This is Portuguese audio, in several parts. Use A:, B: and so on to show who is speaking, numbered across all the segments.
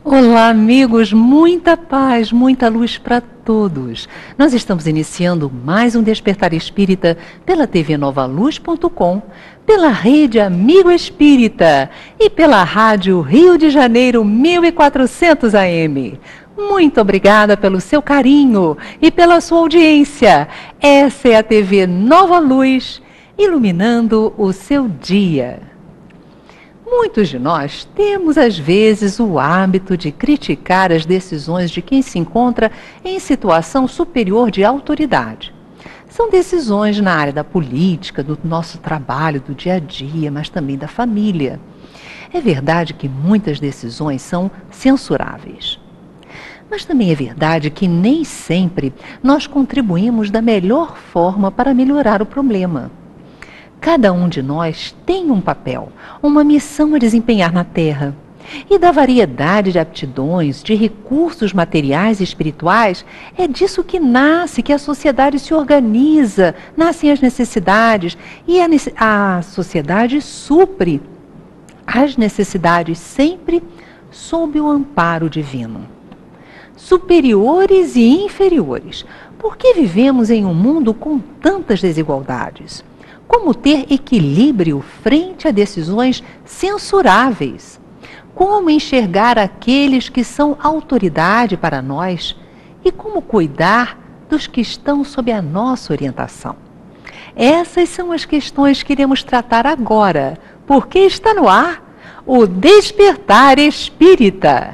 A: Olá, amigos, muita paz, muita luz para todos. Nós estamos iniciando mais um Despertar Espírita pela tvnovaluz.com, pela Rede Amigo Espírita e pela Rádio Rio de Janeiro 1400 AM. Muito obrigada pelo seu carinho e pela sua audiência. Essa é a TV Nova Luz, iluminando o seu dia. Muitos de nós temos, às vezes, o hábito de criticar as decisões de quem se encontra em situação superior de autoridade. São decisões na área da política, do nosso trabalho, do dia a dia, mas também da família. É verdade que muitas decisões são censuráveis. Mas também é verdade que nem sempre nós contribuímos da melhor forma para melhorar o problema. Cada um de nós tem um papel, uma missão a desempenhar na Terra. E da variedade de aptidões, de recursos materiais e espirituais, é disso que nasce, que a sociedade se organiza, nascem as necessidades e a sociedade supre as necessidades sempre sob o amparo divino. Superiores e inferiores, por que vivemos em um mundo com tantas desigualdades? Como ter equilíbrio frente a decisões censuráveis? Como enxergar aqueles que são autoridade para nós? E como cuidar dos que estão sob a nossa orientação? Essas são as questões que iremos tratar agora, porque está no ar o Despertar Espírita.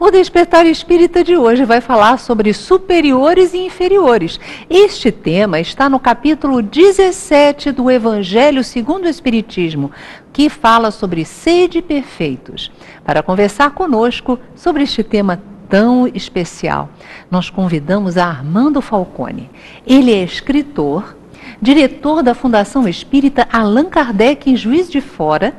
A: O Despertar Espírita de hoje vai falar sobre superiores e inferiores. Este tema está no capítulo 17 do Evangelho segundo o Espiritismo, que fala sobre sede perfeitos. Para conversar conosco sobre este tema tão especial, nós convidamos a Armando Falcone. Ele é escritor, diretor da Fundação Espírita Allan Kardec em Juiz de Fora,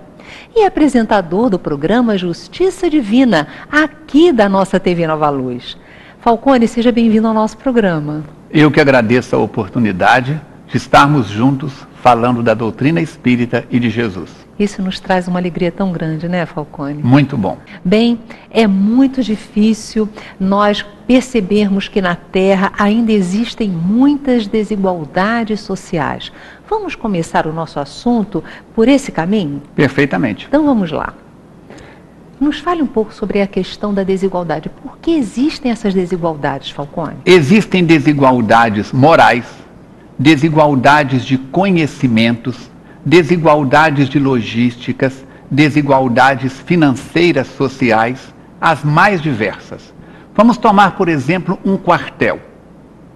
A: e apresentador do programa Justiça Divina, aqui da nossa TV Nova Luz. Falcone, seja bem-vindo ao nosso programa.
B: Eu que agradeço a oportunidade de estarmos juntos falando da doutrina espírita e de Jesus.
A: Isso nos traz uma alegria tão grande, né, Falcone?
B: Muito bom.
A: Bem, é muito difícil nós percebermos que na Terra ainda existem muitas desigualdades sociais. Vamos começar o nosso assunto por esse caminho?
B: Perfeitamente.
A: Então vamos lá. Nos fale um pouco sobre a questão da desigualdade. Por que existem essas desigualdades, Falcone?
B: Existem desigualdades morais, desigualdades de conhecimentos, desigualdades de logísticas, desigualdades financeiras sociais, as mais diversas. Vamos tomar, por exemplo, um quartel,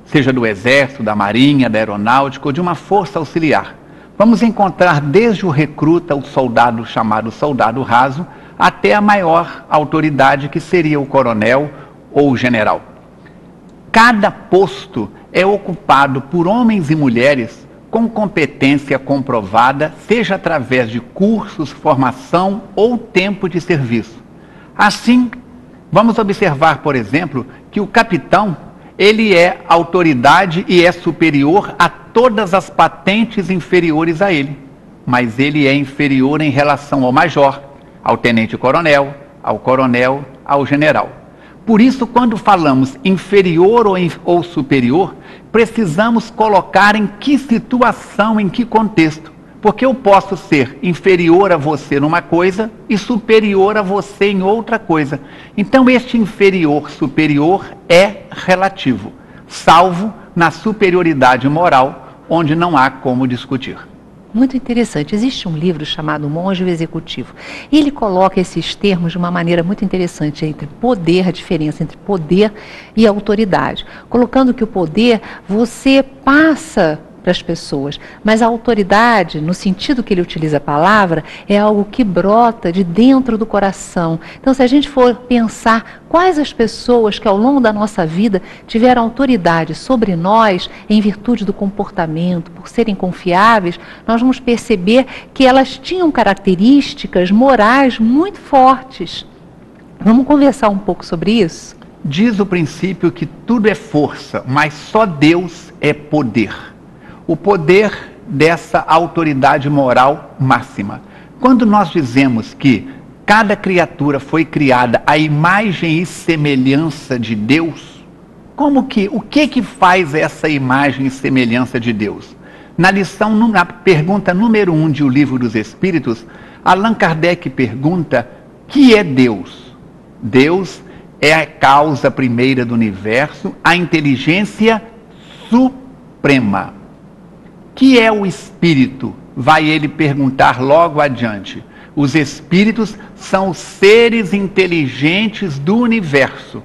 B: seja do Exército, da Marinha, da Aeronáutica ou de uma força auxiliar. Vamos encontrar desde o recruta, o soldado chamado soldado raso, até a maior autoridade que seria o coronel ou o general. Cada posto é ocupado por homens e mulheres com competência comprovada, seja através de cursos, formação ou tempo de serviço. Assim, vamos observar, por exemplo, que o capitão, ele é autoridade e é superior a todas as patentes inferiores a ele, mas ele é inferior em relação ao major, ao tenente-coronel, ao coronel, ao general. Por isso, quando falamos inferior ou superior, precisamos colocar em que situação, em que contexto. Porque eu posso ser inferior a você numa coisa e superior a você em outra coisa. Então, este inferior, superior é relativo, salvo na superioridade moral, onde não há como discutir.
A: Muito interessante. Existe um livro chamado Monge e o Executivo. E ele coloca esses termos de uma maneira muito interessante entre poder, a diferença entre poder e autoridade. Colocando que o poder, você passa para as pessoas, mas a autoridade, no sentido que ele utiliza a palavra, é algo que brota de dentro do coração. Então, se a gente for pensar quais as pessoas que ao longo da nossa vida tiveram autoridade sobre nós em virtude do comportamento, por serem confiáveis, nós vamos perceber que elas tinham características morais muito fortes. Vamos conversar um pouco sobre isso?
B: Diz o princípio que tudo é força, mas só Deus é poder. O poder dessa autoridade moral máxima. Quando nós dizemos que cada criatura foi criada à imagem e semelhança de Deus, o que faz essa imagem e semelhança de Deus? Na pergunta número 1 de O Livro dos Espíritos, Allan Kardec pergunta: que é Deus? Deus é a causa primeira do universo, a inteligência suprema. Que é o espírito? Vai ele perguntar logo adiante. Os espíritos são os seres inteligentes do universo.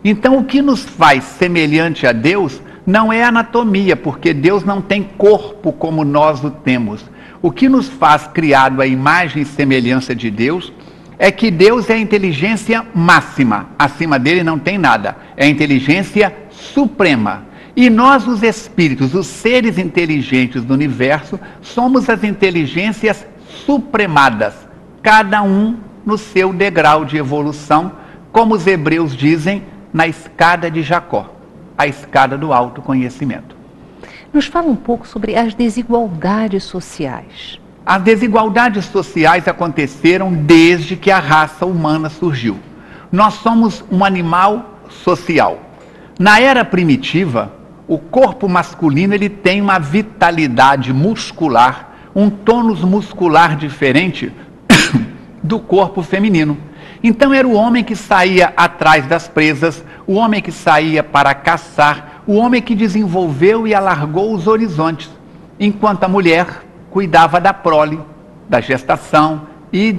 B: Então, o que nos faz semelhante a Deus não é anatomia, porque Deus não tem corpo como nós o temos. O que nos faz criado à imagem e semelhança de Deus é que Deus é a inteligência máxima. Acima dele não tem nada. É a inteligência suprema. E nós, os espíritos, os seres inteligentes do universo, somos as inteligências supremadas, cada um no seu degrau de evolução, como os hebreus dizem, na escada de Jacó, a escada do autoconhecimento.
A: Nos fala um pouco sobre as desigualdades sociais.
B: As desigualdades sociais aconteceram desde que a raça humana surgiu. Nós somos um animal social. Na era primitiva, o corpo masculino ele tem uma vitalidade muscular, um tônus muscular diferente do corpo feminino. Então era o homem que saía atrás das presas, o homem que saía para caçar, o homem que desenvolveu e alargou os horizontes, enquanto a mulher cuidava da prole, da gestação e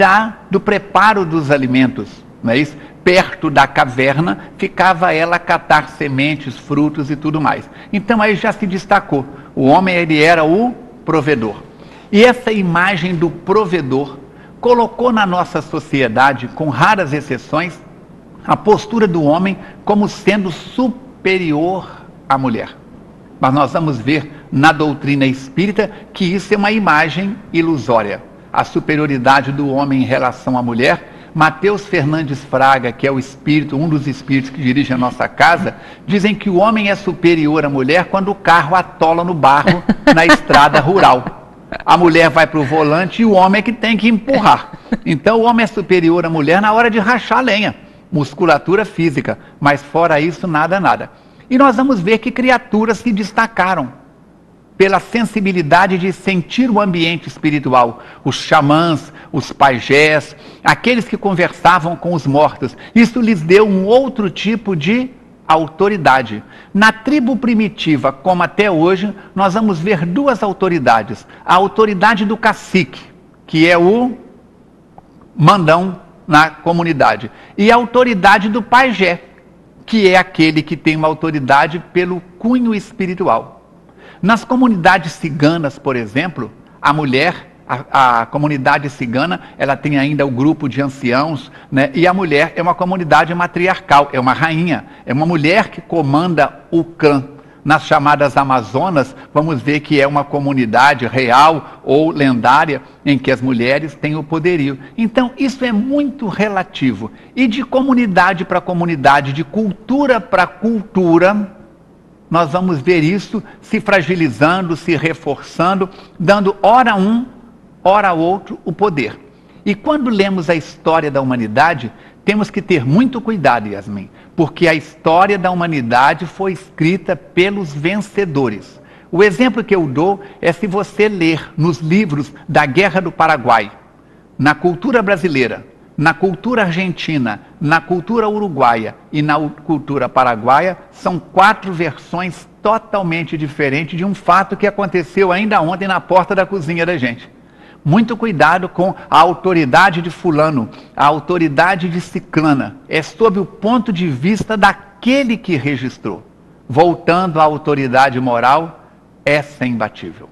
B: do preparo dos alimentos, não é isso? Perto da caverna ficava ela a catar sementes, frutos e tudo mais. Então aí já se destacou, o homem ele era o provedor. E essa imagem do provedor colocou na nossa sociedade, com raras exceções, a postura do homem como sendo superior à mulher. Mas nós vamos ver na doutrina espírita que isso é uma imagem ilusória. A superioridade do homem em relação à mulher. Mateus Fernandes Fraga, que é o espírito, um dos espíritos que dirige a nossa casa, dizem que o homem é superior à mulher quando o carro atola no barro na estrada rural. A mulher vai para o volante e o homem é que tem que empurrar. Então o homem é superior à mulher na hora de rachar a lenha. Musculatura física, mas fora isso nada. E nós vamos ver que criaturas se destacaram pela sensibilidade de sentir o ambiente espiritual. Os xamãs, os pajés, aqueles que conversavam com os mortos. Isso lhes deu um outro tipo de autoridade. Na tribo primitiva, como até hoje, nós vamos ver duas autoridades. A autoridade do cacique, que é o mandão na comunidade. E a autoridade do pajé, que é aquele que tem uma autoridade pelo cunho espiritual. Nas comunidades ciganas, por exemplo, a mulher, a comunidade cigana, ela tem ainda o grupo de anciãos, né? E a mulher é uma comunidade matriarcal, é uma rainha, é uma mulher que comanda o clã. Nas chamadas Amazonas, vamos ver que é uma comunidade real ou lendária em que as mulheres têm o poderio. Então, isso é muito relativo. E de comunidade para comunidade, de cultura para cultura, nós vamos ver isso se fragilizando, se reforçando, dando ora um, ora outro o poder. E quando lemos a história da humanidade, temos que ter muito cuidado, Yasmin, porque a história da humanidade foi escrita pelos vencedores. O exemplo que eu dou é se você ler nos livros da Guerra do Paraguai, na cultura brasileira, na cultura argentina, na cultura uruguaia e na cultura paraguaia, são 4 versões totalmente diferentes de um fato que aconteceu ainda ontem na porta da cozinha da gente. Muito cuidado com a autoridade de fulano, a autoridade de ciclana. É sob o ponto de vista daquele que registrou. Voltando à autoridade moral, essa é imbatível.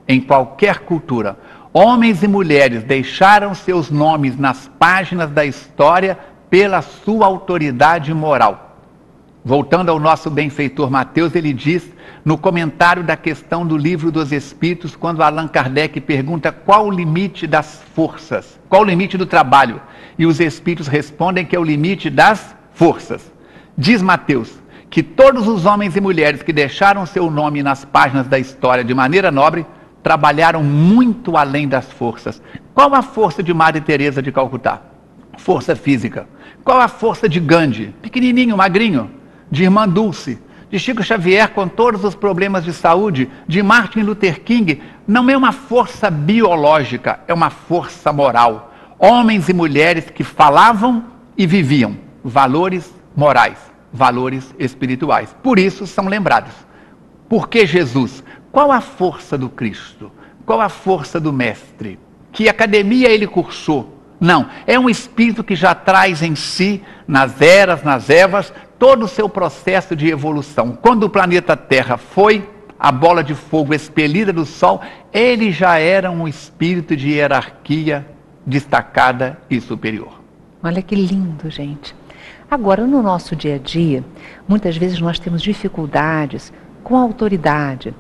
B: Em qualquer cultura, homens e mulheres deixaram seus nomes nas páginas da história pela sua autoridade moral. Voltando ao nosso benfeitor Mateus, ele diz, no comentário da questão do Livro dos Espíritos, quando Allan Kardec pergunta qual o limite das forças, qual o limite do trabalho, e os Espíritos respondem que é o limite das forças. Diz Mateus que todos os homens e mulheres que deixaram seu nome nas páginas da história de maneira nobre, trabalharam muito além das forças. Qual a força de Madre Teresa de Calcutá? Força física. Qual a força de Gandhi? Pequenininho, magrinho. De Irmã Dulce, de Chico Xavier com todos os problemas de saúde, de Martin Luther King. Não é uma força biológica, é uma força moral. Homens e mulheres que falavam e viviam valores morais, valores espirituais. Por isso são lembrados. Por que Jesus? Qual a força do Cristo? Qual a força do Mestre? Que academia ele cursou? Não, é um espírito que já traz em si, nas eras, nas evas, todo o seu processo de evolução. Quando o planeta Terra foi a bola de fogo expelida do Sol, ele já era um espírito de hierarquia destacada e superior.
A: Olha que lindo, gente. Agora, no nosso dia a dia, muitas vezes nós temos dificuldades com a autoridade.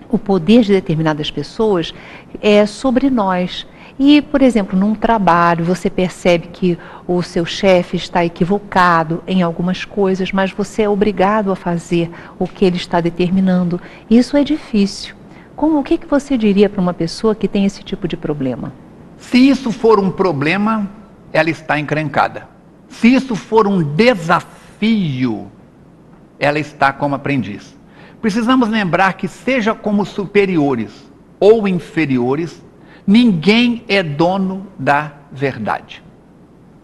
A: O poder de determinadas pessoas é sobre nós. E, por exemplo, num trabalho, você percebe que o seu chefe está equivocado em algumas coisas, mas você é obrigado a fazer o que ele está determinando. Isso é difícil. O que você diria para uma pessoa que tem esse tipo de problema?
B: Se isso for um problema, ela está encrencada. Se isso for um desafio, ela está como aprendiz. Precisamos lembrar que, seja como superiores ou inferiores, ninguém é dono da verdade.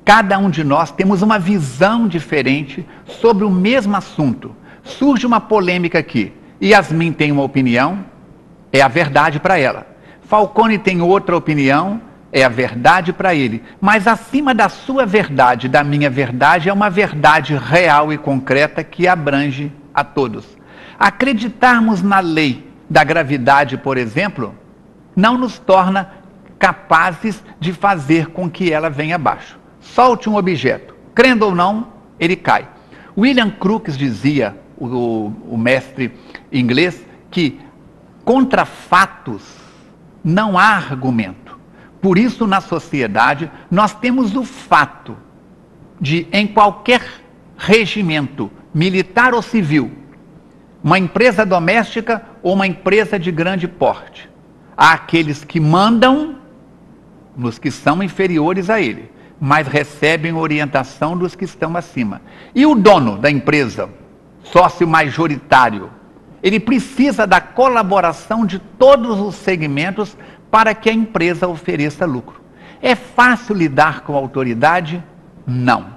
B: Cada um de nós temos uma visão diferente sobre o mesmo assunto. Surge uma polêmica aqui. Yasmin tem uma opinião, é a verdade para ela. Falcone tem outra opinião, é a verdade para ele. Mas acima da sua verdade, da minha verdade, é uma verdade real e concreta que abrange a todos. Acreditarmos na lei da gravidade, por exemplo, não nos torna capazes de fazer com que ela venha abaixo. Solte um objeto, crendo ou não, ele cai. William Crookes dizia, o mestre inglês, que contra fatos não há argumento. Por isso, na sociedade, nós temos o fato de, em qualquer regimento, militar ou civil, uma empresa doméstica ou uma empresa de grande porte, há aqueles que mandam nos que são inferiores a ele, mas recebem orientação dos que estão acima. E o dono da empresa, sócio majoritário, ele precisa da colaboração de todos os segmentos para que a empresa ofereça lucro. É fácil lidar com a autoridade? Não.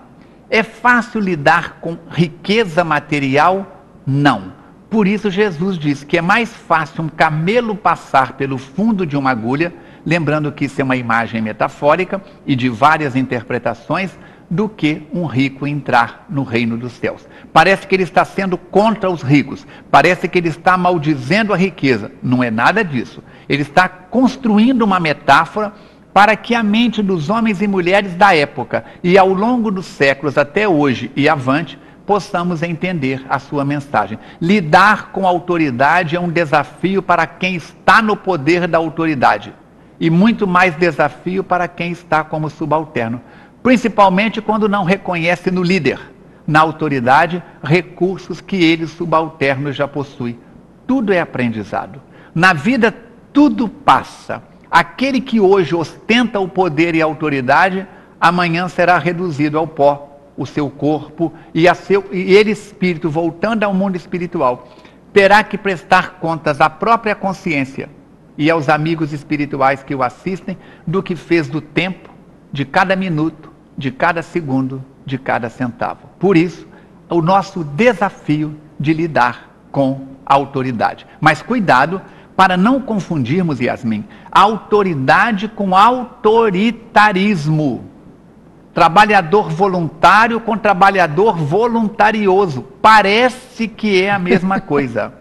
B: É fácil lidar com riqueza material? Não. Por isso Jesus diz que é mais fácil um camelo passar pelo fundo de uma agulha, lembrando que isso é uma imagem metafórica e de várias interpretações, do que um rico entrar no reino dos céus. Parece que ele está sendo contra os ricos, parece que ele está maldizendo a riqueza. Não é nada disso. Ele está construindo uma metáfora para que a mente dos homens e mulheres da época, e ao longo dos séculos até hoje e avante, possamos entender a sua mensagem. Lidar com a autoridade é um desafio para quem está no poder da autoridade, e muito mais desafio para quem está como subalterno, principalmente quando não reconhece no líder, na autoridade, recursos que ele, subalterno, já possui. Tudo é aprendizado. Na vida, tudo passa. Aquele que hoje ostenta o poder e a autoridade, amanhã será reduzido ao pó, o seu corpo e ele, espírito, voltando ao mundo espiritual, terá que prestar contas à própria consciência e aos amigos espirituais que o assistem do que fez do tempo, de cada minuto, de cada segundo, de cada centavo. Por isso, o nosso desafio de lidar com a autoridade. Mas cuidado para não confundirmos, Yasmin, autoridade com autoritarismo. Trabalhador voluntário com trabalhador voluntarioso. Parece que é a mesma coisa.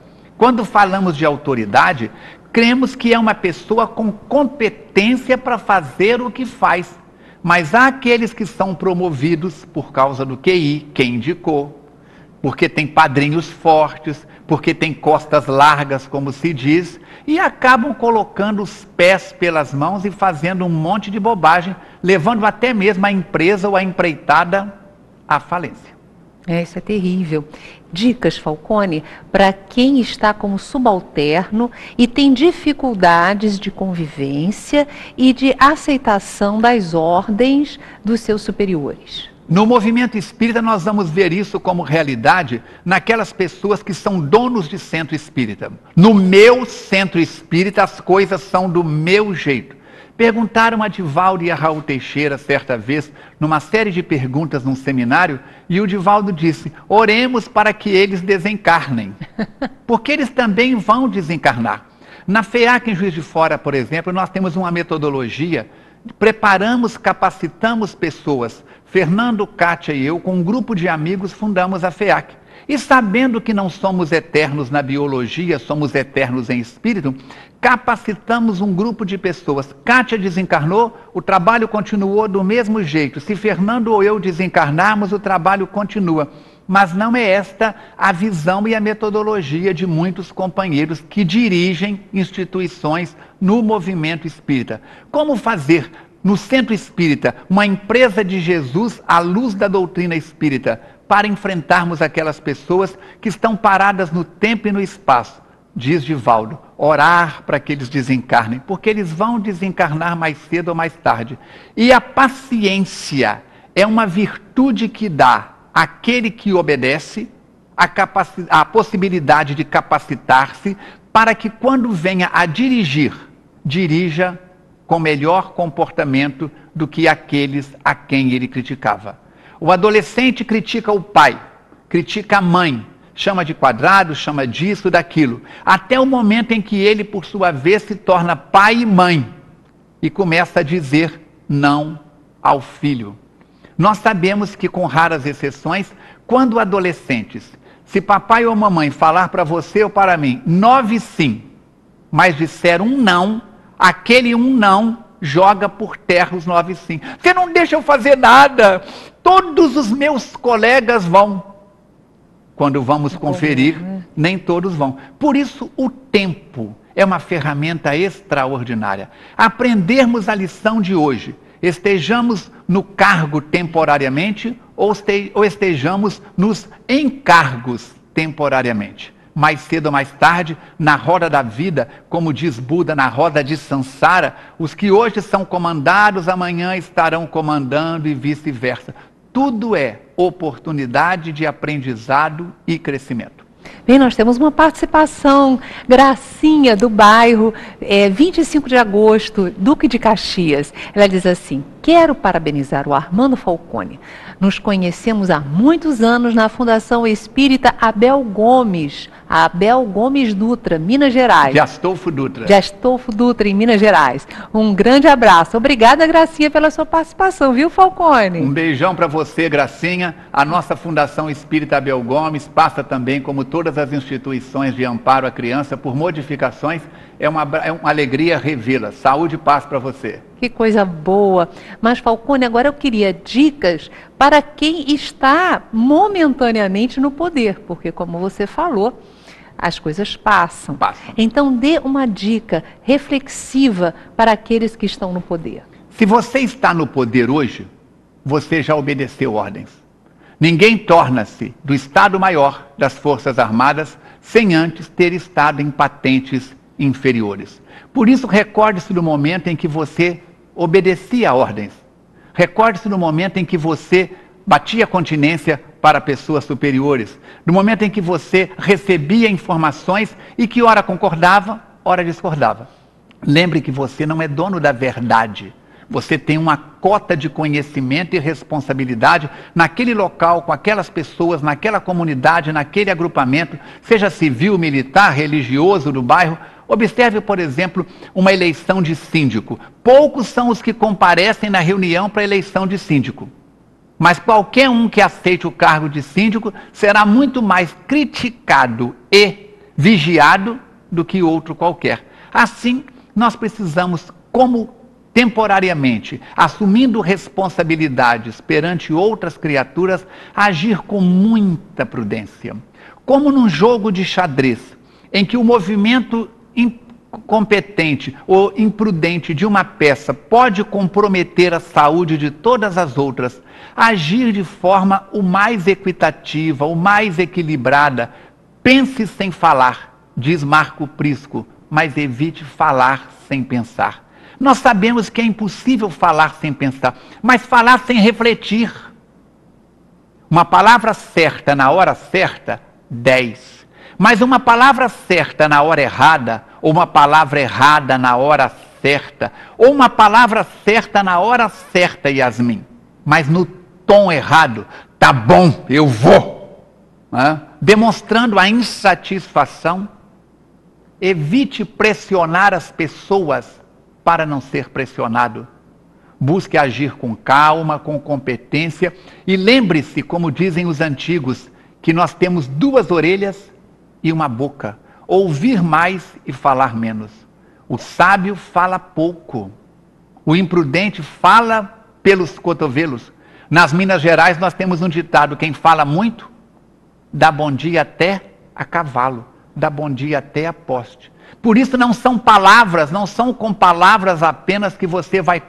B: Quando falamos de autoridade, cremos que é uma pessoa com competência para fazer o que faz. Mas há aqueles que são promovidos por causa do QI, quem indicou, porque tem padrinhos fortes, porque tem costas largas, como se diz, e acabam colocando os pés pelas mãos e fazendo um monte de bobagem, levando até mesmo a empresa ou a empreitada à falência.
A: Isso é terrível. Dicas, Falcone, para quem está como subalterno e tem dificuldades de convivência e de aceitação das ordens dos seus superiores.
B: No movimento espírita, nós vamos ver isso como realidade naquelas pessoas que são donos de centro espírita. No meu centro espírita, as coisas são do meu jeito. Perguntaram a Divaldo e a Raul Teixeira, certa vez, numa série de perguntas num seminário, e o Divaldo disse: oremos para que eles desencarnem, porque eles também vão desencarnar. Na FEAC, em Juiz de Fora, por exemplo, nós temos uma metodologia, preparamos, capacitamos pessoas. Fernando, Kátia e eu, com um grupo de amigos, fundamos a FEAC. E sabendo que não somos eternos na biologia, somos eternos em espírito, capacitamos um grupo de pessoas. Kátia desencarnou, o trabalho continuou do mesmo jeito. Se Fernando ou eu desencarnarmos, o trabalho continua. Mas não é esta a visão e a metodologia de muitos companheiros que dirigem instituições no movimento espírita. Como fazer no centro espírita uma empresa de Jesus à luz da doutrina espírita, para enfrentarmos aquelas pessoas que estão paradas no tempo e no espaço? Diz Divaldo: orar para que eles desencarnem, porque eles vão desencarnar mais cedo ou mais tarde. E a paciência é uma virtude que dá àquele que obedece a possibilidade de capacitar-se para que, quando venha a dirigir, dirija com melhor comportamento do que aqueles a quem ele criticava. O adolescente critica o pai, critica a mãe, chama de quadrado, chama disso, daquilo, até o momento em que ele, por sua vez, se torna pai e mãe e começa a dizer não ao filho. Nós sabemos que, com raras exceções, quando adolescentes, se papai ou mamãe falar para você ou para mim 9 sim, mas disser um não, aquele um não joga por terra os 9 sim. Você não deixa eu fazer nada, todos os meus colegas vão. Quando vamos conferir, nem todos vão. Por isso, o tempo é uma ferramenta extraordinária. Aprendermos a lição de hoje, estejamos no cargo temporariamente ou estejamos nos encargos temporariamente. Mais cedo ou mais tarde, na roda da vida, como diz Buda, na roda de Sansara, os que hoje são comandados, amanhã estarão comandando e vice-versa. Tudo é oportunidade de aprendizado e crescimento.
A: Bem, nós temos uma participação, Gracinha, do bairro 25 de agosto, Duque de Caxias. Ela diz assim: quero parabenizar o Armando Falcone. Nos conhecemos há muitos anos na Fundação Espírita Abel Gomes Dutra, Minas Gerais.
B: De Astolfo Dutra.
A: De Astolfo Dutra, em Minas Gerais. Um grande abraço. Obrigada, Gracinha, pela sua participação, viu, Falcone?
B: Um beijão para você, Gracinha. A nossa Fundação Espírita Abel Gomes passa também, como todas as instituições de amparo à criança, por modificações. É uma alegria revê-la. Saúde e paz para você.
A: Que coisa boa. Mas, Falcone, agora eu queria dicas para quem está momentaneamente no poder, porque, como você falou, as coisas passam. Então, dê uma dica reflexiva para aqueles que estão no poder.
B: Se você está no poder hoje, você já obedeceu ordens. Ninguém torna-se do Estado-Maior das Forças Armadas sem antes ter estado em patentes inferiores. Por isso, recorde-se do momento em que você obedecia ordens. Recorde-se do momento em que você batia continência para pessoas superiores. No momento em que você recebia informações e que ora concordava, ora discordava. Lembre que você não é dono da verdade. Você tem uma cota de conhecimento e responsabilidade naquele local, com aquelas pessoas, naquela comunidade, naquele agrupamento, seja civil, militar, religioso, do bairro. Observe, por exemplo, uma eleição de síndico. Poucos são os que comparecem na reunião para a eleição de síndico. Mas qualquer um que aceite o cargo de síndico será muito mais criticado e vigiado do que outro qualquer. Assim, nós precisamos, como temporariamente, assumindo responsabilidades perante outras criaturas, agir com muita prudência. Como num jogo de xadrez, em que o movimento incompetente ou imprudente de uma peça pode comprometer a saúde de todas as outras, agir de forma o mais equitativa, o mais equilibrada. Pense sem falar, diz Marco Prisco, mas evite falar sem pensar. Nós sabemos que é impossível falar sem pensar, mas falar sem refletir. Uma palavra certa na hora certa, 10. Mas uma palavra certa na hora errada, ou uma palavra errada na hora certa, ou uma palavra certa na hora certa, Yasmin, mas no tom errado, tá bom, eu vou. Demonstrando a insatisfação. Evite pressionar as pessoas para não ser pressionado. Busque agir com calma, com competência, e lembre-se, como dizem os antigos, que nós temos 2 orelhas e uma boca. Ouvir mais e falar menos. O sábio fala pouco. O imprudente fala pelos cotovelos. Nas Minas Gerais nós temos um ditado: quem fala muito, dá bom dia até a cavalo, dá bom dia até a poste. Por isso não são palavras, não são com palavras apenas que você vai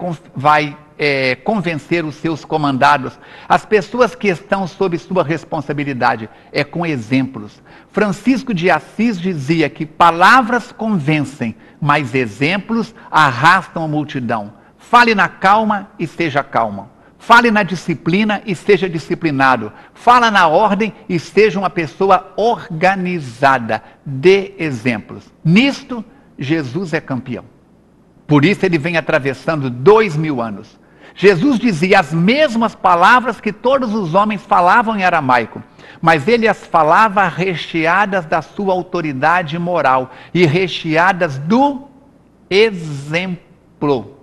B: convencer os seus comandados, as pessoas que estão sob sua responsabilidade, é com exemplos. Francisco de Assis dizia que palavras convencem, mas exemplos arrastam a multidão. Fale na calma e seja calmo. Fale na disciplina e seja disciplinado. Fala na ordem e seja uma pessoa organizada. Dê exemplos. Nisto, Jesus é campeão. Por isso ele vem atravessando 2000 anos. Jesus dizia as mesmas palavras que todos os homens falavam em aramaico, mas ele as falava recheadas da sua autoridade moral e recheadas do exemplo.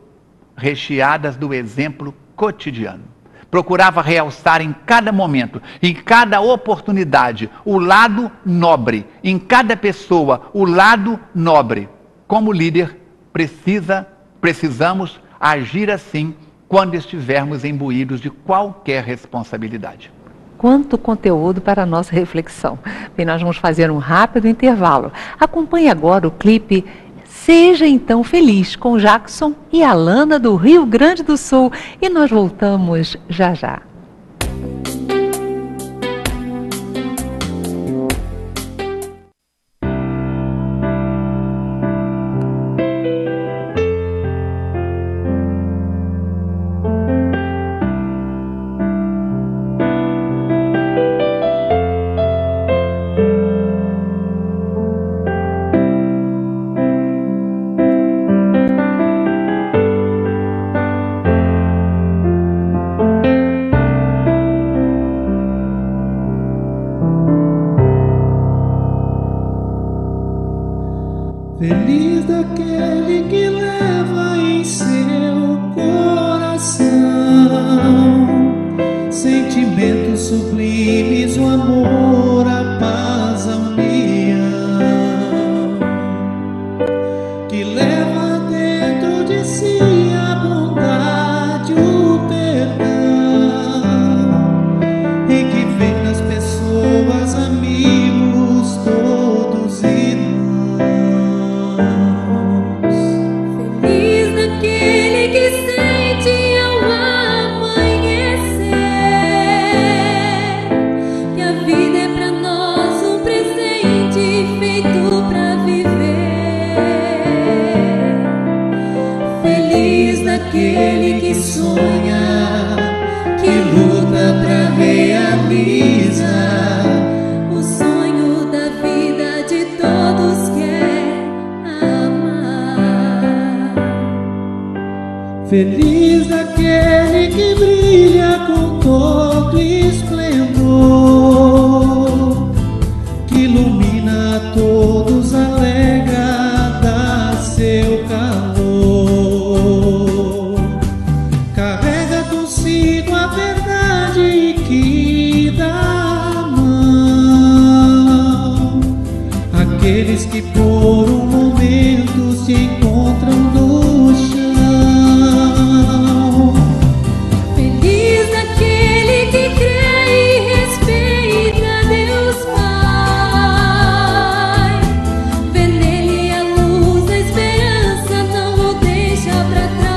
B: Recheadas do exemplo cotidiano. Procurava realçar em cada momento, em cada oportunidade, o lado nobre, em cada pessoa, o lado nobre. Como líder, precisamos agir assim quando estivermos imbuídos de qualquer responsabilidade.
A: Quanto conteúdo para a nossa reflexão. Bem, nós vamos fazer um rápido intervalo. Acompanhe agora o clipe Seja Então Feliz, com Jackson e Alana do Rio Grande do Sul. E nós voltamos já já.
C: Feliz daquele que leva em seu coração sentimentos sublimes, o amor, a paz, a união, que leva dentro de si a bondade, o perdão, e que vê nas pessoas amigos todos irmãos. Aquele que sonha, que luta pra realizar o sonho da vida de todos quer amar. Feliz daquele que brilha com todo esplendor, que ilumina a todos, alegra, dá seu calor.
D: por um momento se encontram no chão.
C: Feliz aquele que crê e respeita Deus Pai. Vê nele a luz da esperança, não o deixa pra trás.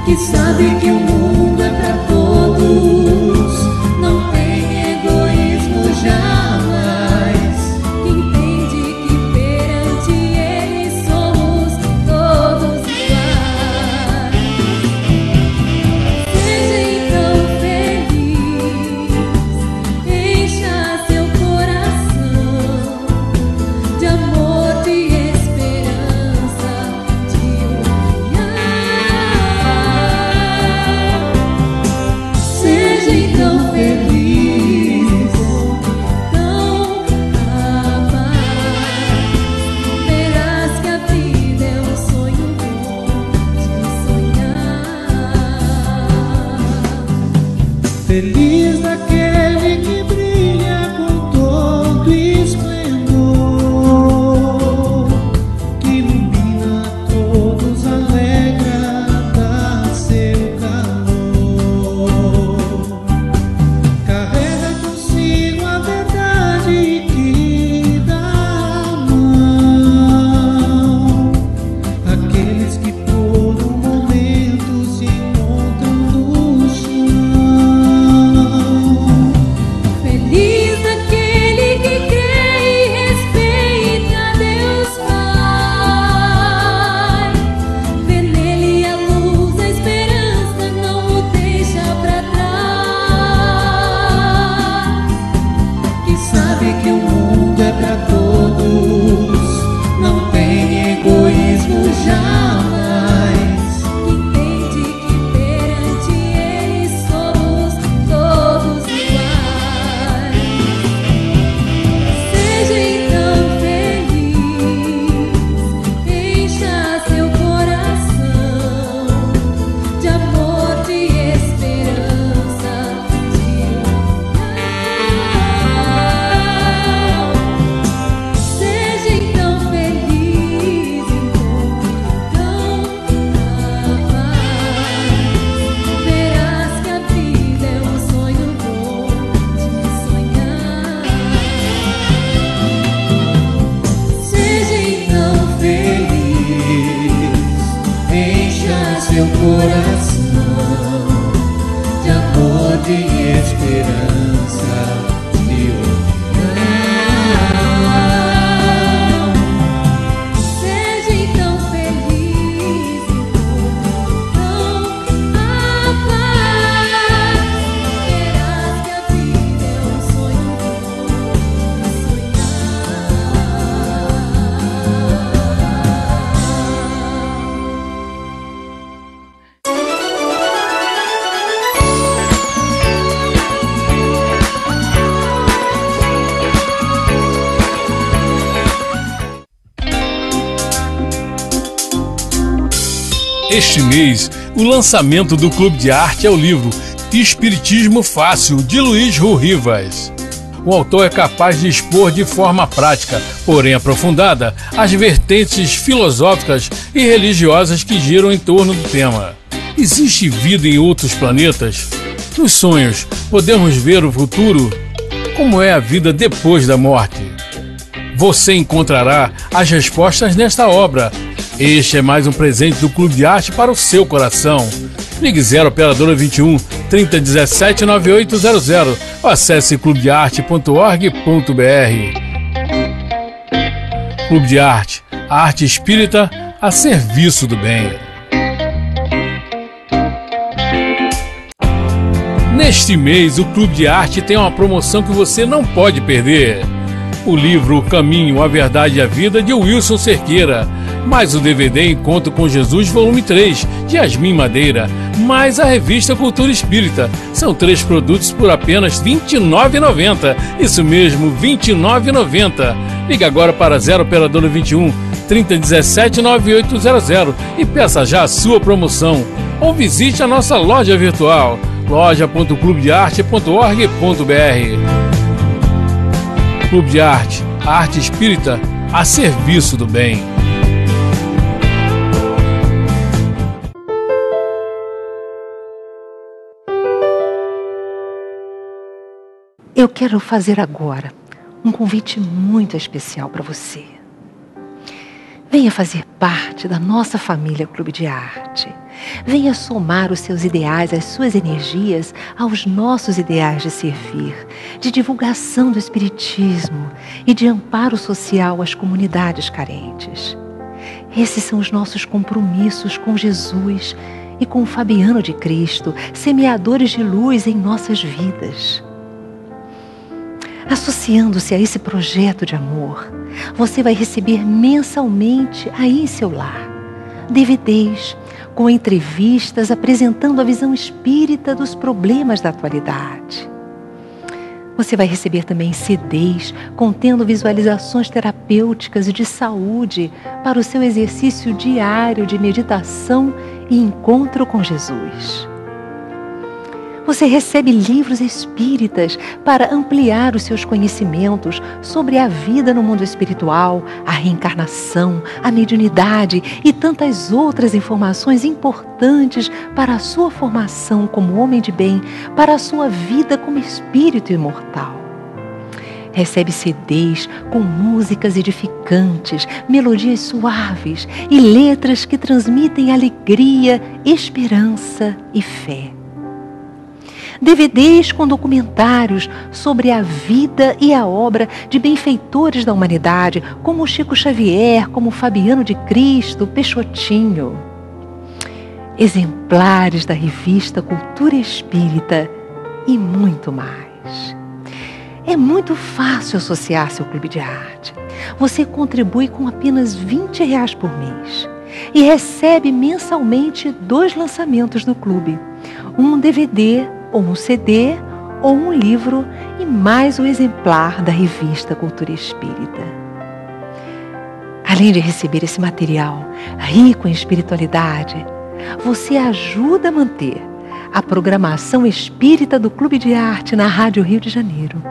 C: Que sabe que o mundo é pra todos, não tem egoísmo jamais. Que entende que perante ele somos todos iguais. Seja então feliz, encha seu coração de amor, de esperança, de união. Seja então feliz, então a paz. Verás que a vida é um sonho bom de sonhar.
D: Feliz daquele que brilha com todo esplendor, que ilumina a todos, alegra, dá seu calor. Carrega consigo a verdade que dá a mão aqueles que por um momento se encontram no chão.
C: Feliz aquele que crê e respeita Deus Pai. Vê nele a luz da esperança, não o deixa pra trás.
D: Que sabe que o mundo é pra todos, não tem egoísmo jamais.
C: Que entende que perante ele somos todos iguais. Seja então feliz, encha seu coração de amor, de esperança, de união. Seja então feliz, então a paz. Verás que a vida é um sonho bom de sonhar. Seja então
D: Feliz, encha seu coração de amor, de esperança, de união.
C: Seja então feliz, então a paz. Verás que a vida é um sonho bom de
E: Este mês, o lançamento do Clube de Arte é o livro Espiritismo Fácil, de Luiz Rivas. O autor é capaz de expor de forma prática, porém aprofundada, as vertentes filosóficas e religiosas que giram em torno do tema. Existe vida em outros planetas? Nos sonhos, podemos ver o futuro? Como é a vida depois da morte? Você encontrará as respostas nesta obra. Este é mais um presente do Clube de Arte para o seu coração. Ligue 0 operadora 21 3017 9800 ou acesse clubedearte.org.br. Clube de Arte, a arte espírita a serviço do bem. Neste mês, o Clube de Arte tem uma promoção que você não pode perder. O livro O Caminho, a Verdade e a Vida, de Wilson Cerqueira, mais o DVD Encontro com Jesus, volume 3, de Yasmin Madeira, mais a revista Cultura Espírita. São 3 produtos por apenas R$ 29,90. Isso mesmo, R$ 29,90. Ligue agora para 0 operadora 21 3017 9800 e peça já a sua promoção. Ou visite a nossa loja virtual, loja.clubedearte.org.br. Clube de Arte, a arte espírita a serviço do bem.
A: Eu quero fazer agora um convite muito especial para você. Venha fazer parte da nossa família Clube de Arte. Venha somar os seus ideais, as suas energias aos nossos ideais de servir, de divulgação do Espiritismo e de amparo social às comunidades carentes. Esses são os nossos compromissos com Jesus e com o Fabiano de Cristo, semeadores de luz em nossas vidas. Associando-se a esse projeto de amor, você vai receber mensalmente aí em seu lar DVDs com entrevistas apresentando a visão espírita dos problemas da atualidade. Você vai receber também CDs contendo visualizações terapêuticas e de saúde para o seu exercício diário de meditação e encontro com Jesus. Você recebe livros espíritas para ampliar os seus conhecimentos sobre a vida no mundo espiritual, a reencarnação, a mediunidade e tantas outras informações importantes para a sua formação como homem de bem, para a sua vida como espírito imortal. Recebe CDs com músicas edificantes, melodias suaves e letras que transmitem alegria, esperança e fé. DVDs com documentários sobre a vida e a obra de benfeitores da humanidade, como Chico Xavier, como Fabiano de Cristo, Peixotinho. Exemplares da revista Cultura Espírita e muito mais. É muito fácil associar-se ao Clube de Arte. Você contribui com apenas R$20 por mês e recebe mensalmente 2 lançamentos do clube, um DVD ou um CD, ou um livro e mais um exemplar da revista Cultura Espírita. Além de receber esse material rico em espiritualidade, você ajuda a manter a programação espírita do Clube de Arte na Rádio Rio de Janeiro,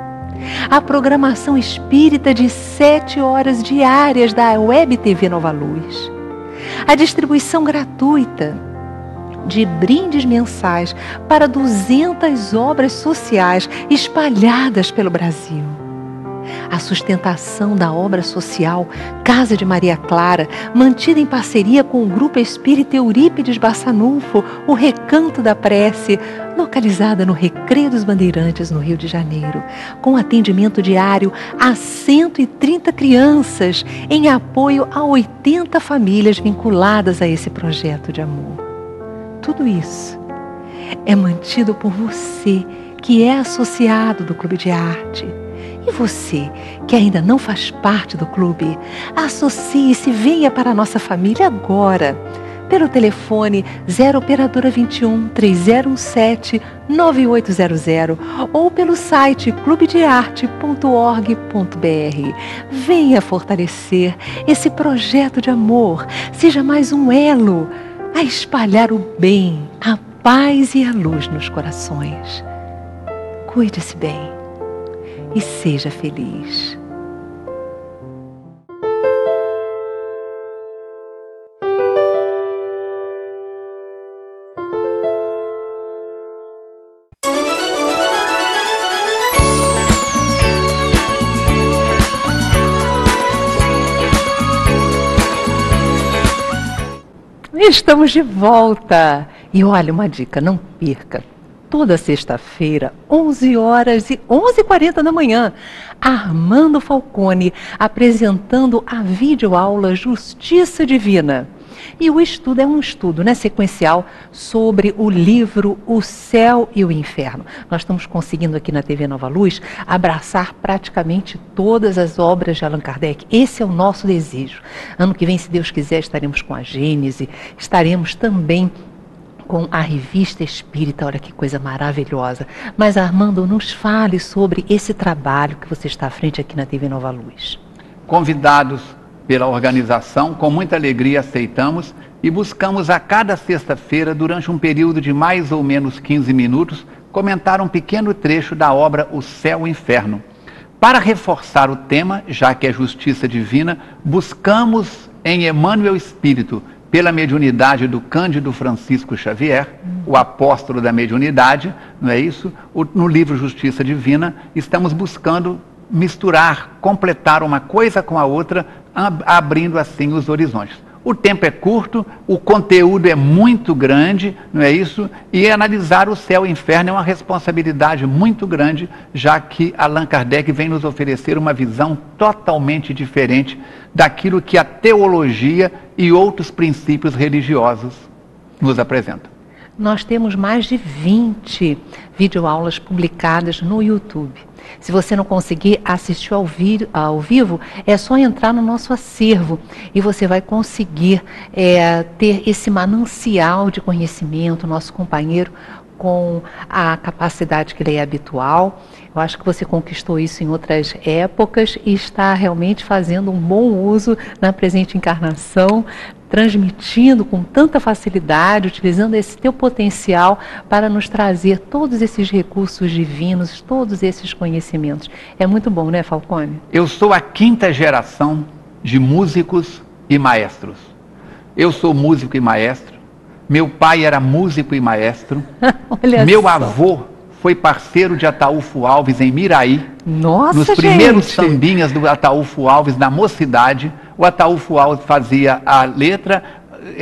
A: a programação espírita de 7 horas diárias da Web TV Nova Luz, a distribuição gratuita de brindes mensais para 200 obras sociais espalhadas pelo Brasil. A sustentação da obra social Casa de Maria Clara, mantida em parceria com o Grupo Espírita Eurípides Bassanufo, o Recanto da Prece, localizada no Recreio dos Bandeirantes, no Rio de Janeiro, com atendimento diário a 130 crianças, em apoio a 80 famílias vinculadas a esse projeto de amor. Tudo isso é mantido por você que é associado do Clube de Arte. E você que ainda não faz parte do clube, associe-se e venha para a nossa família agora. Pelo telefone 0 operadora 21 3017 9800 ou pelo site clubedearte.org.br. Venha fortalecer esse projeto de amor. Seja mais um elo a espalhar o bem, a paz e a luz nos corações. Cuide-se bem e seja feliz. Estamos de volta. E olha, uma dica, não perca. Toda sexta-feira, 11 horas e 11h40 da manhã, Armando Falcone apresentando a videoaula Justiça Divina. E o estudo é um estudo, sequencial sobre o livro O Céu e o Inferno. Nós estamos conseguindo aqui na TV Nova Luz abraçar praticamente todas as obras de Allan Kardec. Esse é o nosso desejo. Ano que vem, se Deus quiser, estaremos com a Gênese, estaremos também com a Revista Espírita. Olha que coisa maravilhosa. Mas, Armando, nos fale sobre esse trabalho que você está à frente aqui na TV Nova Luz.
B: Convidados pela organização, com muita alegria aceitamos e buscamos a cada sexta-feira, durante um período de mais ou menos 15 minutos, comentar um pequeno trecho da obra O Céu e o Inferno, Para reforçar o tema, já que é justiça divina, buscamos em Emmanuel Espírito, pela mediunidade do Cândido Francisco Xavier, o apóstolo da mediunidade, não é isso? No livro Justiça Divina, estamos buscando misturar, completar uma coisa com a outra, abrindo assim os horizontes. O tempo é curto, o conteúdo é muito grande, não é isso? E analisar o céu e o inferno é uma responsabilidade muito grande, já que Allan Kardec vem nos oferecer uma visão totalmente diferente daquilo que a teologia e outros princípios religiosos nos apresentam.
A: Nós temos mais de 20 videoaulas publicadas no YouTube. Se você não conseguir assistir ao vivo, é só entrar no nosso acervo e você vai conseguir ter esse manancial de conhecimento, nosso companheiro, com a capacidade que lhe é habitual. Eu acho que você conquistou isso em outras épocas e está realmente fazendo um bom uso na presente encarnação, transmitindo com tanta facilidade, utilizando esse teu potencial para nos trazer todos esses recursos divinos, todos esses conhecimentos. É muito bom, né, Falcone?
B: Eu sou a 5ª geração de músicos e maestros. Eu sou músico e maestro. Meu pai era músico e maestro. Meu avô foi parceiro de Ataúfo Alves em Miraí.
A: Nossa,
B: nos primeiros sambinhas do Ataúfo Alves na mocidade. O Ataúfo Alves fazia a letra,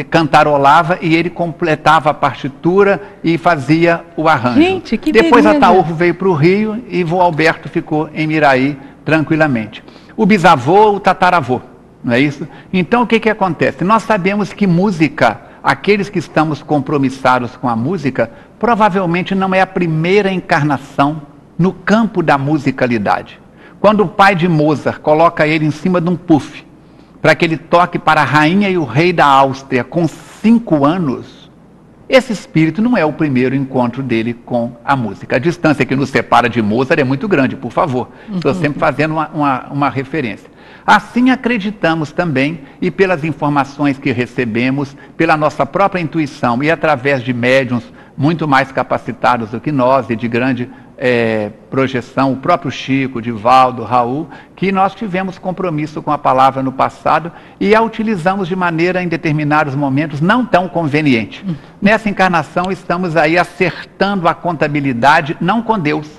B: cantarolava e ele completava a partitura e fazia o arranjo.
A: Gente, que
B: Depois
A: beleza.
B: Ataúfo veio para o Rio e vô Alberto ficou em Miraí tranquilamente. O bisavô, o tataravô, não é isso? Então o que acontece? Nós sabemos que música, aqueles que estamos compromissados com a música, provavelmente não é a primeira encarnação no campo da musicalidade. Quando o pai de Mozart coloca ele em cima de um puff, para que ele toque para a rainha e o rei da Áustria com 5 anos, esse espírito não é o primeiro encontro dele com a música. A distância que nos separa de Mozart é muito grande, por favor. Estou sempre fazendo uma referência. Assim acreditamos também, e pelas informações que recebemos, pela nossa própria intuição e através de médiuns muito mais capacitados do que nós e de grande projeção, o próprio Chico, Divaldo, Raul, que nós tivemos compromisso com a palavra no passado e a utilizamos de maneira, em determinados momentos, não tão conveniente. Nessa encarnação estamos aí acertando a contabilidade, não com Deus,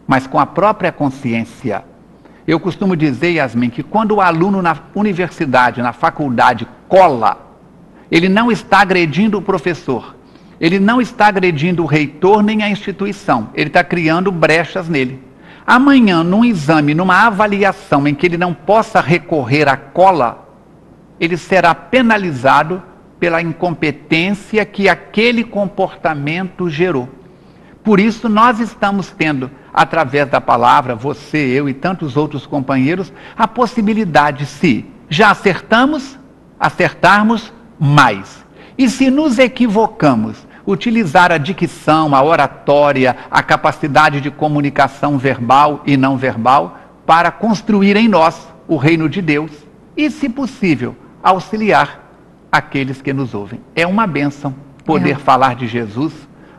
B: mas com a própria consciência. Eu costumo dizer, Yasmin, que quando o aluno na universidade, na faculdade, cola, ele não está agredindo o professor, ele não está agredindo o reitor nem a instituição, ele está criando brechas nele. Amanhã, num exame, numa avaliação em que ele não possa recorrer à cola, ele será penalizado pela incompetência que aquele comportamento gerou. Por isso, nós estamos tendo, através da palavra, você, eu e tantos outros companheiros, a possibilidade, se já acertarmos mais. E se nos equivocamos, utilizar a dicção, a oratória, a capacidade de comunicação verbal e não verbal para construir em nós o reino de Deus e, se possível, auxiliar aqueles que nos ouvem. É uma bênção poder falar de Jesus,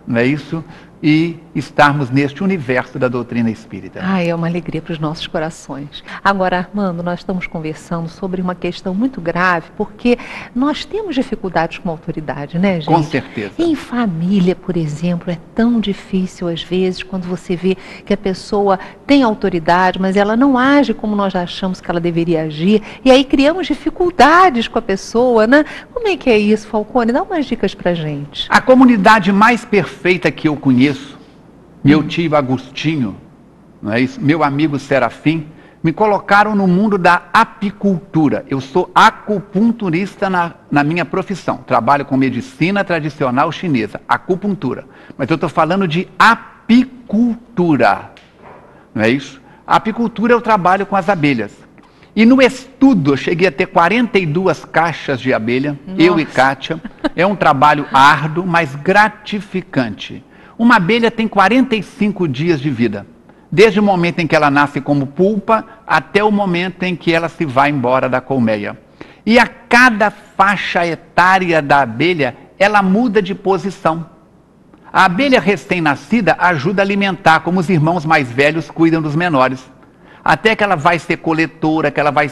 B: não é isso? E estarmos neste universo da doutrina espírita.
A: É uma alegria para os nossos corações. Agora, Armando, nós estamos conversando sobre uma questão muito grave, porque nós temos dificuldades com a autoridade, né, gente?
B: Com certeza.
A: Em família, por exemplo, é tão difícil às vezes, quando você vê que a pessoa tem autoridade, mas ela não age como nós achamos que ela deveria agir, e aí criamos dificuldades com a pessoa, né? Como é que é isso, Falcone? Dá umas dicas pra gente.
B: A comunidade mais perfeita que eu conheço, meu tio Agostinho, não é isso? Meu amigo Serafim, me colocaram no mundo da apicultura. Eu sou acupunturista na minha profissão. Trabalho com medicina tradicional chinesa, acupuntura. Mas eu estou falando de apicultura, não é isso? A apicultura eu trabalho com as abelhas. E no estudo eu cheguei a ter 42 caixas de abelha, eu e Kátia. É um trabalho árduo, mas gratificante. Uma abelha tem 45 dias de vida, desde o momento em que ela nasce como pulpa até o momento em que ela se vai embora da colmeia. E a cada faixa etária da abelha, ela muda de posição. A abelha recém-nascida ajuda a alimentar, como os irmãos mais velhos cuidam dos menores. até que ela vai ser coletora, que ela vai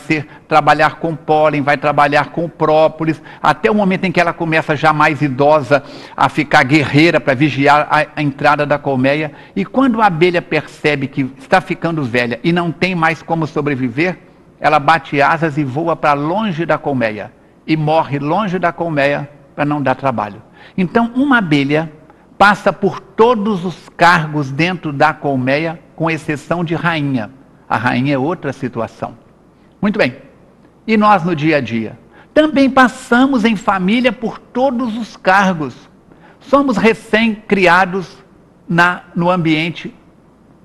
B: trabalhar com pólen, vai trabalhar com própolis, até o momento em que ela começa já mais idosa a ficar guerreira para vigiar a entrada da colmeia. E quando a abelha percebe que está ficando velha e não tem mais como sobreviver, ela bate asas e voa para longe da colmeia e morre longe da colmeia para não dar trabalho. Então, uma abelha passa por todos os cargos dentro da colmeia, com exceção de rainha. A rainha é outra situação. Muito bem. E nós no dia a dia? Também passamos em família por todos os cargos. Somos recém-criados no ambiente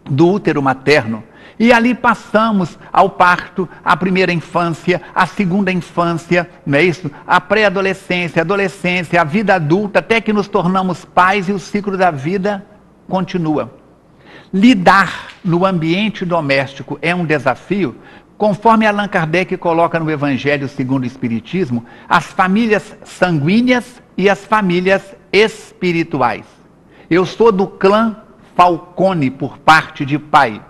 B: do útero materno. E ali passamos ao parto, a primeira infância, a segunda infância, não é isso? A pré-adolescência, a adolescência, a vida adulta, até que nos tornamos pais e o ciclo da vida continua. Lidar no ambiente doméstico é um desafio. Conforme Allan Kardec coloca no Evangelho segundo o Espiritismo, as famílias sanguíneas e as famílias espirituais. Eu sou do clã Falcone por parte de pai.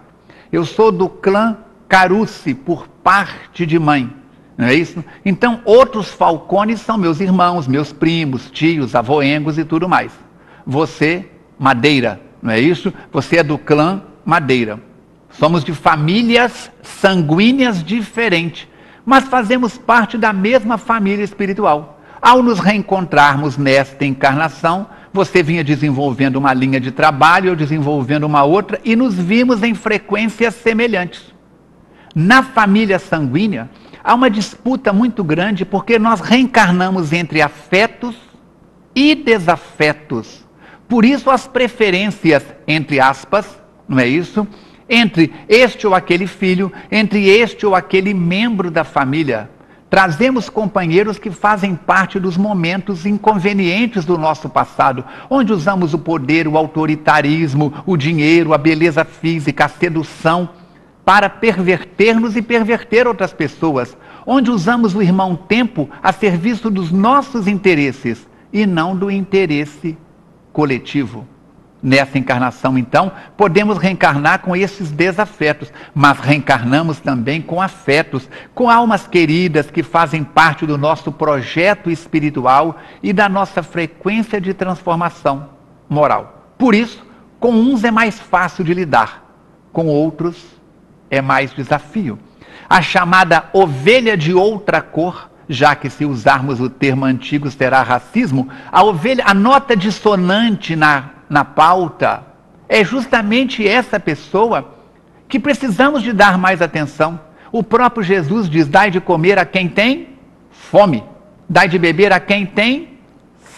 B: Eu sou do clã Carucci por parte de mãe. Não é isso? Então, outros Falcones são meus irmãos, meus primos, tios, avoengos e tudo mais. Você, Madeira, não é isso? Você é do clã Madeira. Somos de famílias sanguíneas diferentes, mas fazemos parte da mesma família espiritual. Ao nos reencontrarmos nesta encarnação, você vinha desenvolvendo uma linha de trabalho, eu desenvolvendo uma outra, e nos vimos em frequências semelhantes. Na família sanguínea, há uma disputa muito grande, porque nós reencarnamos entre afetos e desafetos. Por isso as preferências, entre aspas, não é isso? Entre este ou aquele filho, entre este ou aquele membro da família. Trazemos companheiros que fazem parte dos momentos inconvenientes do nosso passado, onde usamos o poder, o autoritarismo, o dinheiro, a beleza física, a sedução, para perverter-nos e perverter outras pessoas, onde usamos o irmão tempo a serviço dos nossos interesses e não do interesse coletivo. Nessa encarnação, então, podemos reencarnar com esses desafetos, mas reencarnamos também com afetos, com almas queridas que fazem parte do nosso projeto espiritual e da nossa frequência de transformação moral. Por isso, com uns é mais fácil de lidar, com outros é mais desafio. A chamada ovelha de outra cor, já que se usarmos o termo antigo será racismo, a nota dissonante na pauta, é justamente essa pessoa que precisamos de dar mais atenção. O próprio Jesus diz: dai de comer a quem tem fome, dai de beber a quem tem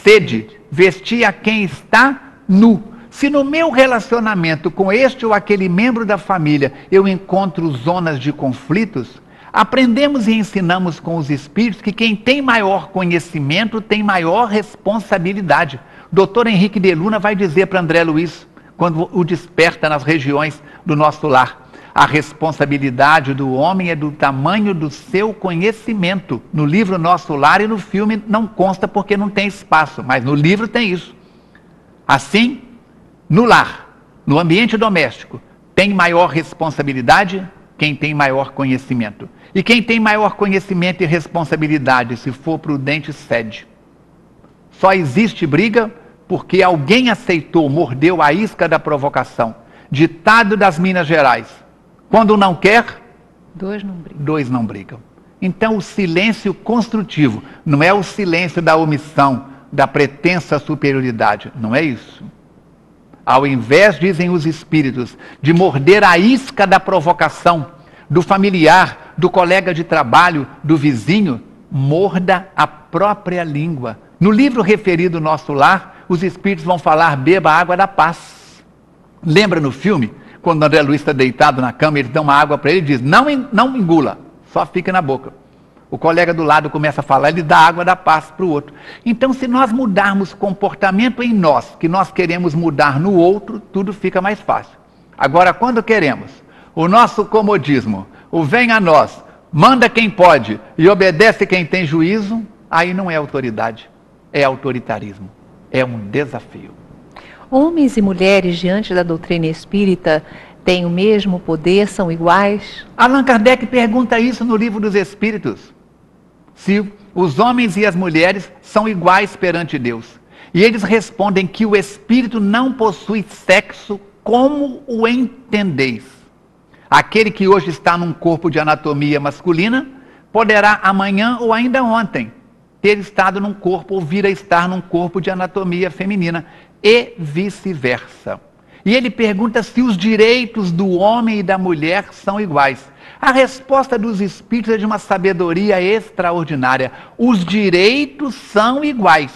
B: sede, vestir a quem está nu. Se no meu relacionamento com este ou aquele membro da família eu encontro zonas de conflitos, aprendemos e ensinamos com os espíritos que quem tem maior conhecimento tem maior responsabilidade. Dr. Henrique de Luna vai dizer para André Luiz, quando o desperta nas regiões do nosso lar: a responsabilidade do homem é do tamanho do seu conhecimento. No livro Nosso Lar e no filme não consta porque não tem espaço, mas no livro tem isso. Assim, no lar, no ambiente doméstico, tem maior responsabilidade quem tem maior conhecimento. E quem tem maior conhecimento e responsabilidade, se for prudente, cede. Só existe briga porque alguém aceitou, mordeu a isca da provocação. Ditado das Minas Gerais: quando não quer, dois não brigam. Então o silêncio construtivo não é o silêncio da omissão, da pretensa superioridade, não é isso. Ao invés, dizem os espíritos, de morder a isca da provocação do familiar, do colega de trabalho, do vizinho, morda a própria língua. No livro referido Nosso Lar, os espíritos vão falar: beba a água da paz. Lembra no filme, quando André Luiz está deitado na cama, eles dão uma água para ele e diz: não engula, só fica na boca. O colega do lado começa a falar, ele dá a água da paz para o outro. Então, se nós mudarmos comportamento em nós, que nós queremos mudar no outro, tudo fica mais fácil. Agora, quando queremos o nosso comodismo, o vem a nós, manda quem pode e obedece quem tem juízo, aí não é autoridade. É autoritarismo, é um desafio.
A: Homens e mulheres, diante da doutrina espírita, têm o mesmo poder, são iguais?
B: Allan Kardec pergunta isso no Livro dos Espíritos. Se os homens e as mulheres são iguais perante Deus. E eles respondem que o espírito não possui sexo como o entendeis. Aquele que hoje está num corpo de anatomia masculina, poderá amanhã ou ainda ontem ter estado num corpo ou vir a estar num corpo de anatomia feminina. E vice-versa. E ele pergunta se os direitos do homem e da mulher são iguais. A resposta dos espíritos é de uma sabedoria extraordinária. Os direitos são iguais.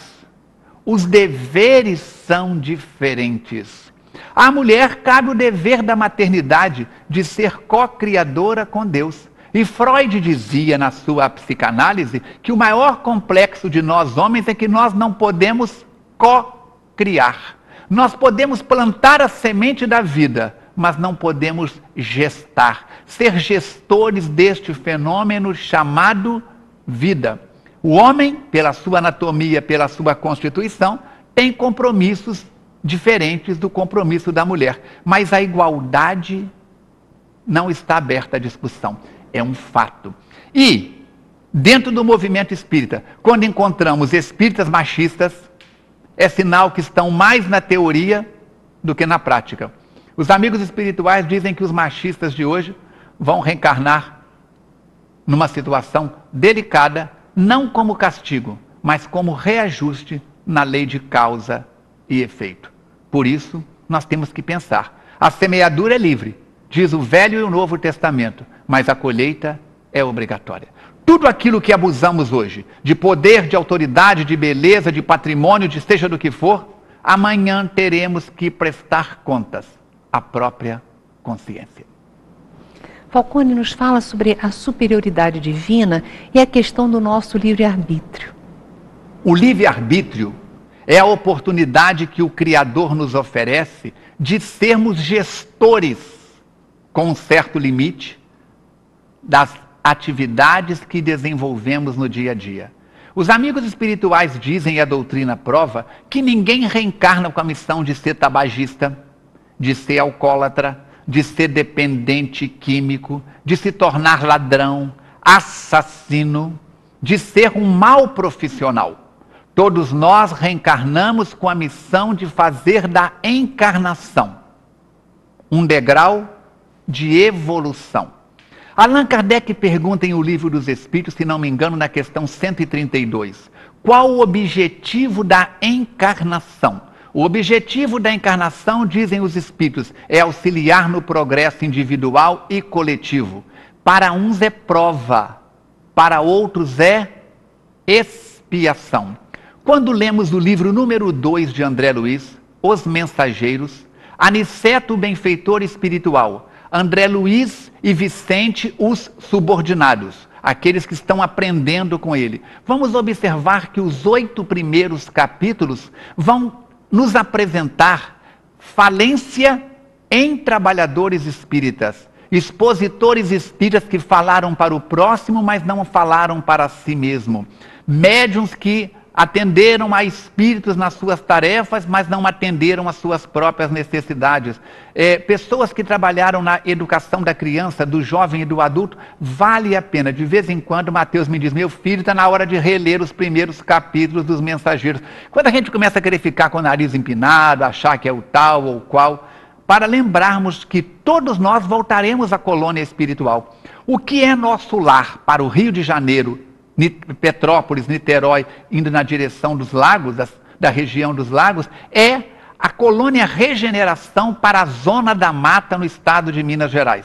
B: Os deveres são diferentes. À mulher cabe o dever da maternidade de ser co-criadora com Deus. E Freud dizia na sua psicanálise que o maior complexo de nós homens é que nós não podemos co-criar. Nós podemos plantar a semente da vida, mas não podemos gestar, ser gestores deste fenômeno chamado vida. O homem, pela sua anatomia, pela sua constituição, tem compromissos diferentes do compromisso da mulher, mas a igualdade não está aberta à discussão, é um fato. E, dentro do movimento espírita, quando encontramos espíritas machistas, é sinal que estão mais na teoria do que na prática. Os amigos espirituais dizem que os machistas de hoje vão reencarnar numa situação delicada, não como castigo, mas como reajuste na lei de causa e efeito. Por isso, nós temos que pensar. A semeadura é livre, diz o Velho e o Novo Testamento, mas a colheita é obrigatória. Tudo aquilo que abusamos hoje, de poder, de autoridade, de beleza, de patrimônio, de seja do que for, amanhã teremos que prestar contas à própria consciência.
A: Falcone nos fala sobre a superioridade divina e a questão do nosso livre-arbítrio.
B: O livre-arbítrio é a oportunidade que o Criador nos oferece de sermos gestores, com um certo limite, das atividades que desenvolvemos no dia a dia. Os amigos espirituais dizem, e a doutrina prova, que ninguém reencarna com a missão de ser tabagista, de ser alcoólatra, de ser dependente químico, de se tornar ladrão, assassino, de ser um mau profissional. Todos nós reencarnamos com a missão de fazer da encarnação um degrau de evolução. Allan Kardec pergunta em O Livro dos Espíritos, se não me engano, na questão 132, qual o objetivo da encarnação? O objetivo da encarnação, dizem os Espíritos, é auxiliar no progresso individual e coletivo. Para uns é prova, para outros é expiação. Quando lemos o livro número 2 de André Luiz, Os Mensageiros, Aniceto, o benfeitor espiritual, André Luiz e Vicente, os subordinados, aqueles que estão aprendendo com ele. Vamos observar que os 8 primeiros capítulos vão nos apresentar falência em trabalhadores espíritas, expositores espíritas que falaram para o próximo, mas não falaram para si mesmo, médiuns que atenderam a espíritos nas suas tarefas, mas não atenderam às suas próprias necessidades. Pessoas que trabalharam na educação da criança, do jovem e do adulto, vale a pena. De vez em quando, Mateus me diz, meu filho, está na hora de reler os primeiros capítulos dos Mensageiros. Quando a gente começa a querer ficar com o nariz empinado, achar que é o tal ou qual, para lembrarmos que todos nós voltaremos à colônia espiritual. O que é nosso lar para o Rio de Janeiro, Petrópolis, Niterói, indo na direção dos lagos, da região dos lagos, é a colônia Regeneração para a Zona da Mata, no estado de Minas Gerais.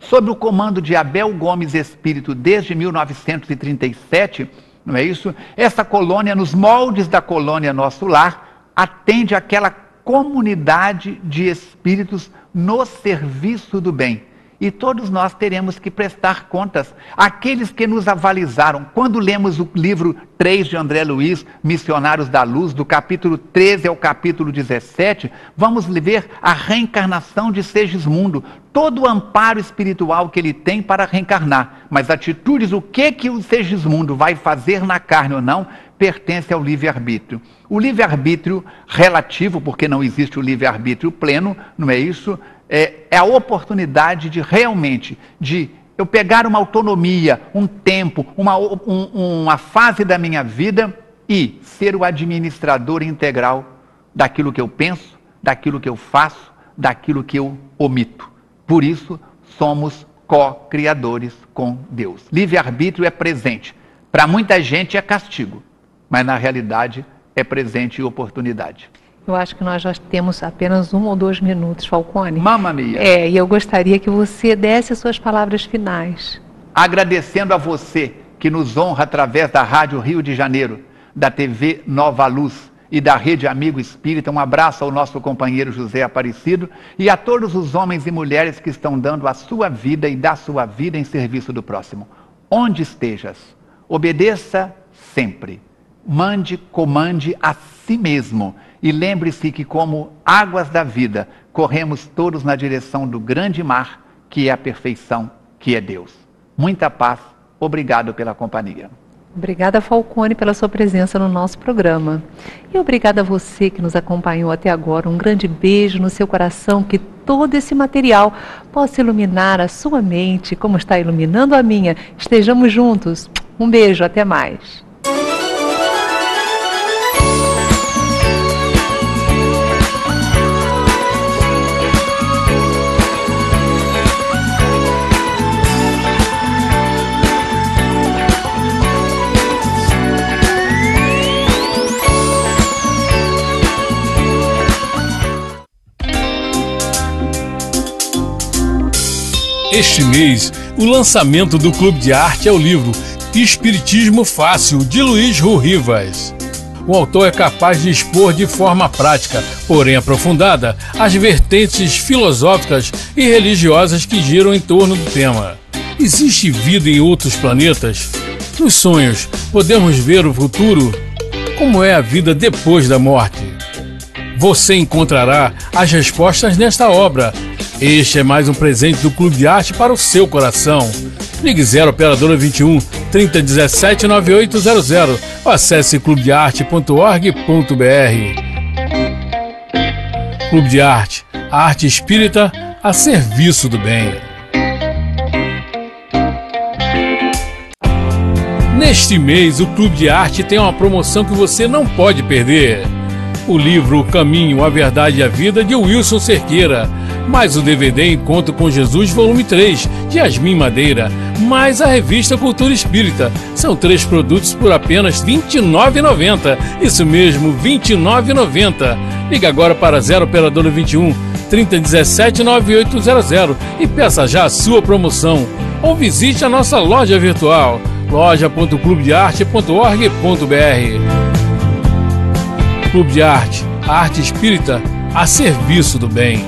B: Sob o comando de Abel Gomes Espírito, desde 1937, não é isso? Essa colônia, nos moldes da colônia Nosso Lar, atende àquela comunidade de espíritos no serviço do bem. E todos nós teremos que prestar contas. Aqueles que nos avalizaram, quando lemos o livro 3 de André Luiz, Missionários da Luz, do capítulo 13 ao capítulo 17, vamos ver a reencarnação de Segismundo, todo o amparo espiritual que ele tem para reencarnar. Mas atitudes, o que o Segismundo vai fazer na carne ou não, pertence ao livre-arbítrio. O livre-arbítrio relativo, porque não existe o livre-arbítrio pleno, não é isso? é a oportunidade de realmente, de eu pegar uma autonomia, um tempo, uma fase da minha vida e ser o administrador integral daquilo que eu penso, daquilo que eu faço, daquilo que eu omito. Por isso, somos co-criadores com Deus. Livre-arbítrio é presente. Para muita gente é castigo, mas na realidade é presente e oportunidade.
A: Eu acho que nós já temos apenas 1 ou 2 minutos, Falcone.
B: Mamma mia!
A: E eu gostaria que você desse as suas palavras finais.
B: Agradecendo a você que nos honra através da Rádio Rio de Janeiro, da TV Nova Luz e da Rede Amigo Espírita. Um abraço ao nosso companheiro José Aparecido e a todos os homens e mulheres que estão dando a sua vida e da sua vida em serviço do próximo. Onde estejas, obedeça sempre. Comande a si mesmo. E lembre-se que, como águas da vida, corremos todos na direção do grande mar, que é a perfeição, que é Deus. Muita paz. Obrigado pela companhia.
A: Obrigada, Falcone, pela sua presença no nosso programa. E obrigada a você que nos acompanhou até agora. Um grande beijo no seu coração, que todo esse material possa iluminar a sua mente, como está iluminando a minha. Estejamos juntos. Um beijo, até mais.
E: Este mês, o lançamento do Clube de Arte é o livro Espiritismo Fácil, de Luiz Rivas. O autor é capaz de expor de forma prática, porém aprofundada, as vertentes filosóficas e religiosas que giram em torno do tema. Existe vida em outros planetas? Nos sonhos, podemos ver o futuro? Como é a vida depois da morte? Você encontrará as respostas nesta obra. Este é mais um presente do Clube de Arte para o seu coração. Ligue 0 operadora 21 3017 9800 ou acesse clubedearte.org.br. Clube de Arte, a arte espírita a serviço do bem. Neste mês, o Clube de Arte tem uma promoção que você não pode perder. O livro O Caminho, a Verdade e a Vida, de Wilson Cerqueira, mais o DVD Encontro com Jesus, volume 3, de Yasmin Madeira, mais a revista Cultura Espírita. São 3 produtos por apenas R$ 29,90. Isso mesmo, R$ 29,90. Liga agora para 0 operadora 21 3017 9800 e peça já a sua promoção. Ou visite a nossa loja virtual, loja.clubedearte.org.br. Clube de Arte, a arte espírita a serviço do bem.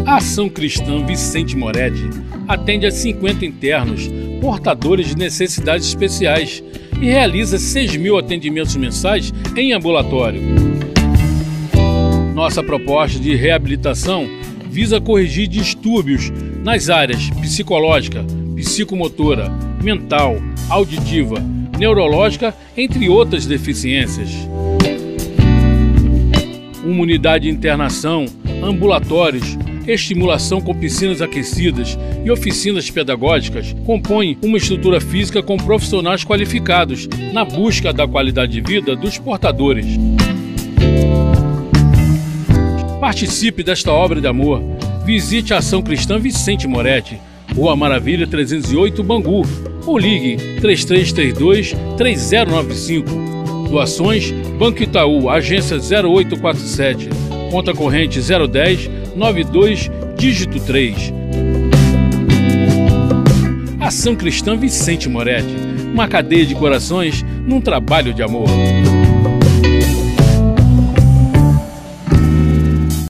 E: A Ação Cristã Vicente Moretti atende a 50 internos, portadores de necessidades especiais e realiza 6.000 atendimentos mensais em ambulatório. Nossa proposta de reabilitação visa corrigir distúrbios nas áreas psicológica, psicomotora, mental, auditiva, neurológica, entre outras deficiências. Uma unidade de internação, ambulatórios, estimulação com piscinas aquecidas e oficinas pedagógicas compõem uma estrutura física com profissionais qualificados na busca da qualidade de vida dos portadores. Participe desta obra de amor. Visite a Ação Cristã Vicente Moretti, Rua Maravilha 308, Bangu, ou ligue 3332-3095. Doações, Banco Itaú, agência 0847, conta corrente 010-92, dígito 3. Ação Cristã Vicente Moretti, uma cadeia de corações num trabalho de amor.